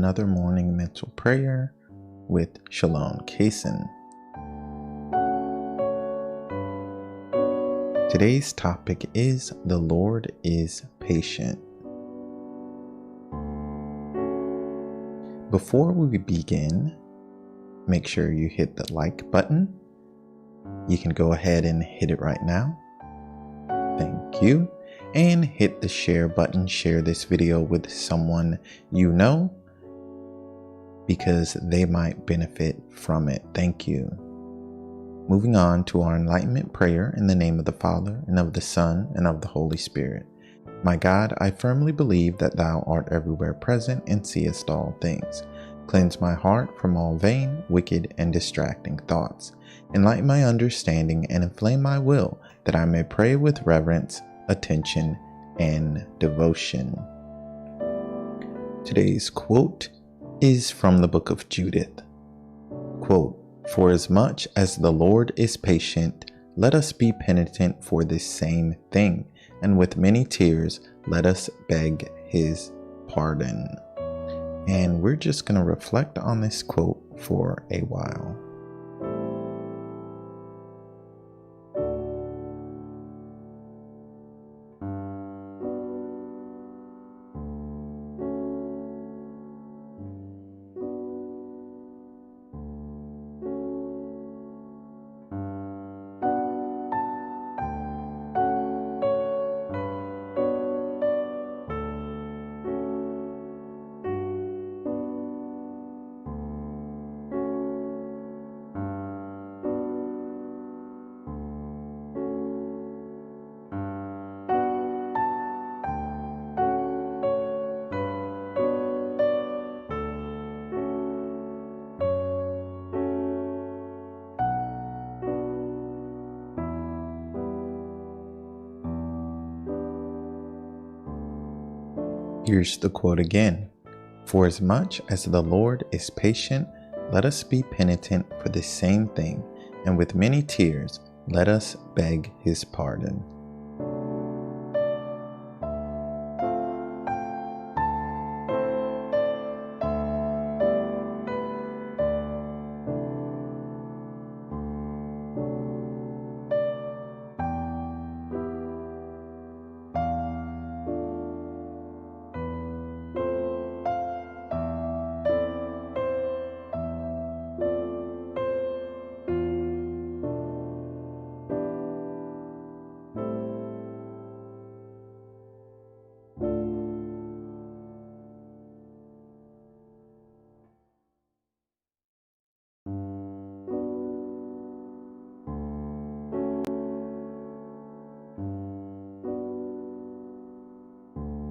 another morning mental prayer with Shalom Kason. Today's topic is the Lord is patient. Before we begin, make sure you hit the like button. You can go ahead and hit it right now. Thank you. And hit the share button. Share this video with someone you know because they might benefit from it. Thank you. Moving on to our enlightenment prayer in the name of the Father, and of the Son, and of the Holy Spirit. My God, I firmly believe that thou art everywhere present and seest all things. Cleanse my heart from all vain, wicked, and distracting thoughts. Enlighten my understanding and inflame my will, that I may pray with reverence, attention, and devotion. Today's quote is from the book of Judith. Quote, "For as much as the Lord is patient, let us be penitent for this same thing, and with many tears let us beg his pardon." And we're just going to reflect on this quote for a while. Here's the quote again. "For as much as the Lord is patient, let us be penitent for the same thing, and with many tears let us beg his pardon."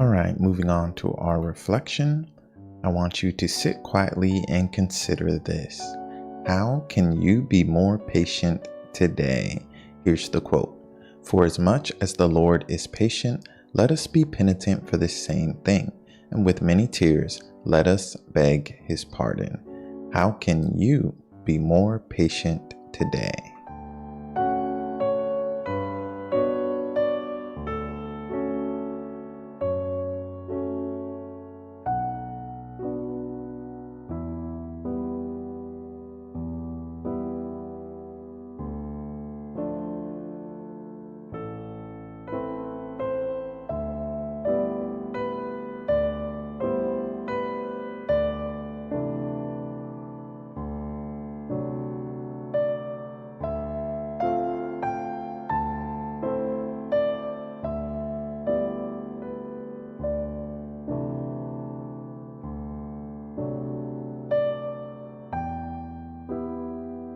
All right, moving on to our reflection. I want you to sit quietly and consider this. How can you be more patient today? Here's the quote. "For as much as the Lord is patient, let us be penitent for the same thing, and with many tears let us beg his pardon." How can you be more patient today?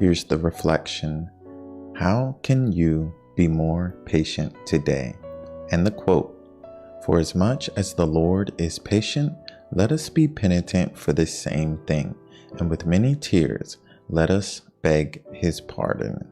Here's the reflection. How can you be more patient today? And the quote, "For as much as the Lord is patient, let us be penitent for the same thing, and with many tears let us beg his pardon."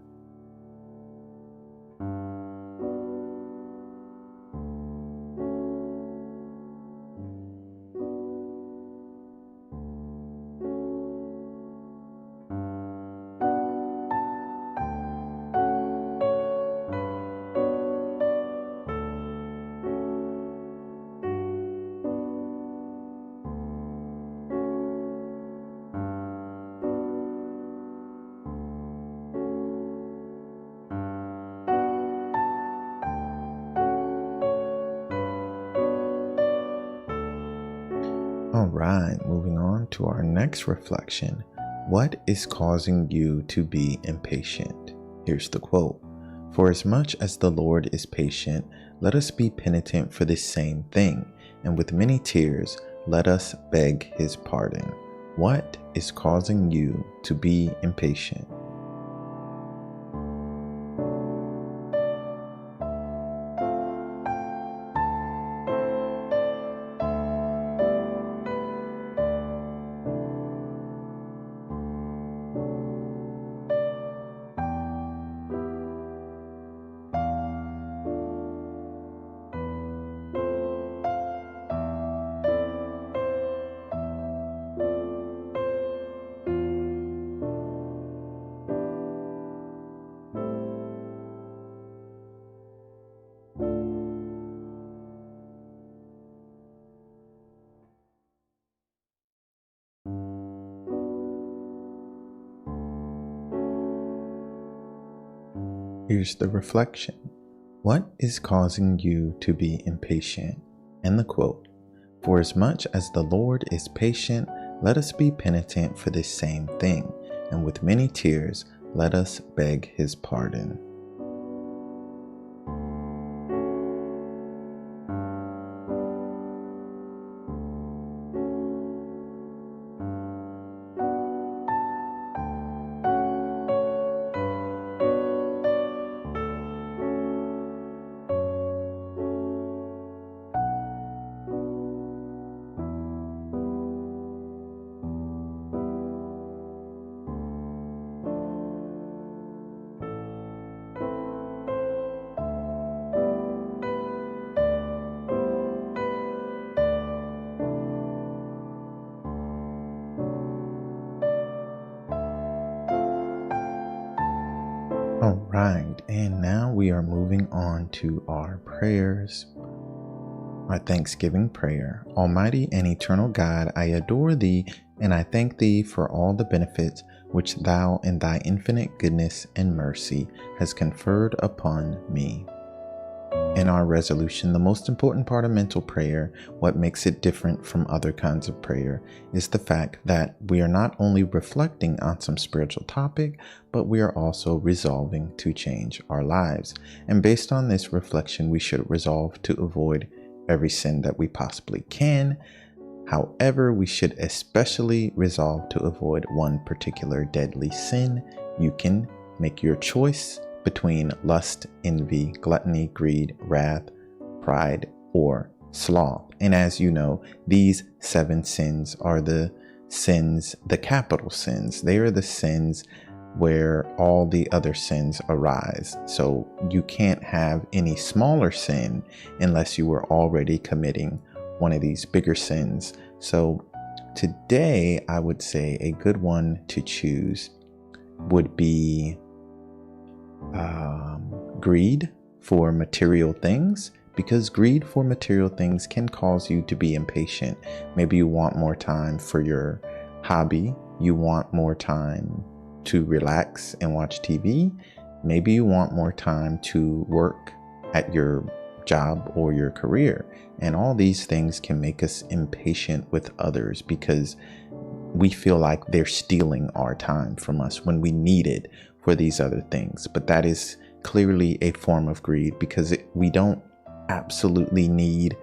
right, moving on to our next reflection. What is causing you to be impatient? Here's the quote. For as much as the Lord is patient, let us be penitent for this same thing, and with many tears, let us beg his pardon. What is causing you to be impatient? Here's the reflection. What is causing you to be impatient? And the quote, for as much as the Lord is patient, let us be penitent for this same thing, and with many tears, let us beg his pardon. All right, and now we are moving on to our prayers. Our Thanksgiving prayer. Almighty and eternal God, I adore thee, and I thank thee for all the benefits which thou in thy infinite goodness and mercy has conferred upon me. In our resolution, the most important part of mental prayer, what makes it different from other kinds of prayer, is the fact that we are not only reflecting on some spiritual topic, but we are also resolving to change our lives. And based on this reflection, we should resolve to avoid every sin that we possibly can. However, we should especially resolve to avoid one particular deadly sin. You can make your choice between lust, envy, gluttony, greed, wrath, pride, or sloth. And as you know, these 7 sins are the sins, the capital sins. They are the sins where all the other sins arise. So you can't have any smaller sin unless you were already committing one of these bigger sins. So today, I would say a good one to choose would be greed for material things, because greed for material things can cause you to be impatient. Maybe you want more time for your hobby. You want more time to relax and watch TV. Maybe you want more time to work at your job or your career. And all these things can make us impatient with others because we feel like they're stealing our time from us when we need it for these other things. But that is clearly a form of greed, because we don't absolutely need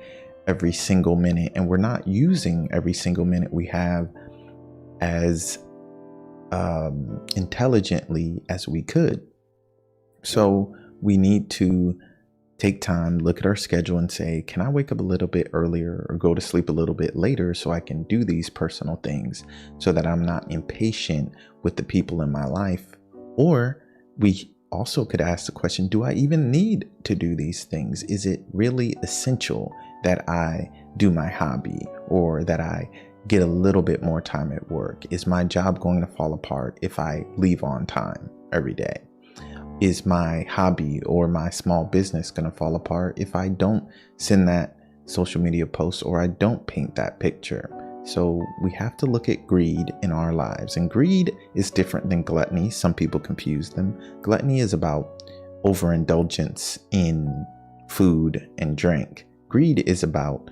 every single minute, and we're not using every single minute we have as intelligently as we could. So we need to take time, look at our schedule and say, can I wake up a little bit earlier or go to sleep a little bit later so I can do these personal things so that I'm not impatient with the people in my life? Or we also could ask the question, do I even need to do these things? Is it really essential that I do my hobby or that I get a little bit more time at work? Is my job going to fall apart if I leave on time every day? Is my hobby or my small business going to fall apart if I don't send that social media post or I don't paint that picture? So we have to look at greed in our lives. And greed is different than gluttony. Some people confuse them. Gluttony is about overindulgence in food and drink. Greed is about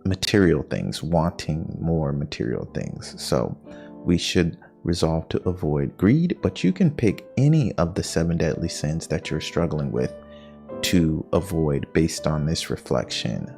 material things, wanting more material things. So we should resolve to avoid greed, but you can pick any of the 7 deadly sins that you're struggling with to avoid based on this reflection.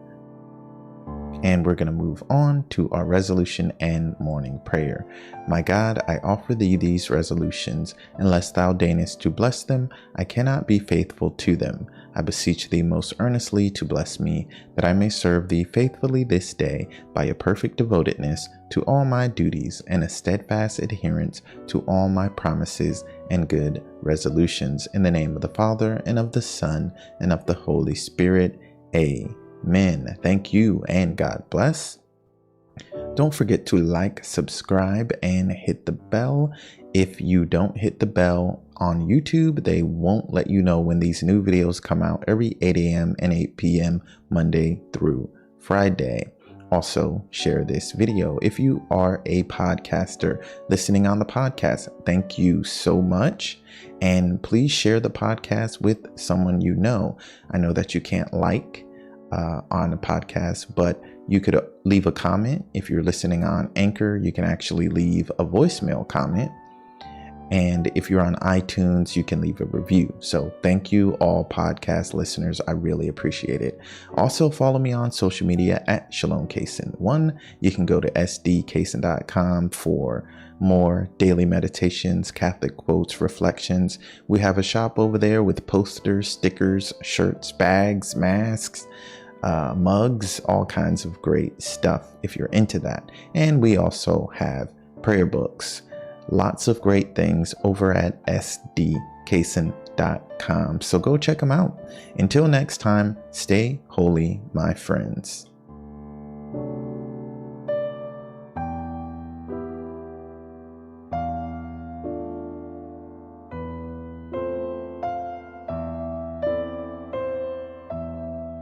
And we're going to move on to our resolution and morning prayer. My God, I offer thee these resolutions. Unless thou deignest to bless them, I cannot be faithful to them. I beseech thee most earnestly to bless me, that I may serve thee faithfully this day by a perfect devotedness to all my duties and a steadfast adherence to all my promises and good resolutions. In the name of the Father, and of the Son, and of the Holy Spirit. Amen. Thank you, and God bless. Don't forget to like, subscribe, and hit the bell. If you don't hit the bell on YouTube, they won't let you know when these new videos come out every 8 a.m. and 8 p.m. Monday through Friday. Also, share this video. If you are a podcaster listening on the podcast, thank you so much. And please share the podcast with someone you know. I know that you can't like on a podcast, but you could leave a comment. If you're listening on Anchor, you can actually leave a voicemail comment. And if you're on iTunes, you can leave a review. So thank you, all podcast listeners. I really appreciate it. Also, follow me on social media at ShalomKaysen1. You can go to sdkaysen.com for more daily meditations, Catholic quotes, reflections. We have a shop over there with posters, stickers, shirts, bags, masks, mugs, all kinds of great stuff if you're into that. And we also have prayer books. Lots of great things over at sdkaysen.com. So go check them out. Until next time, stay holy, my friends.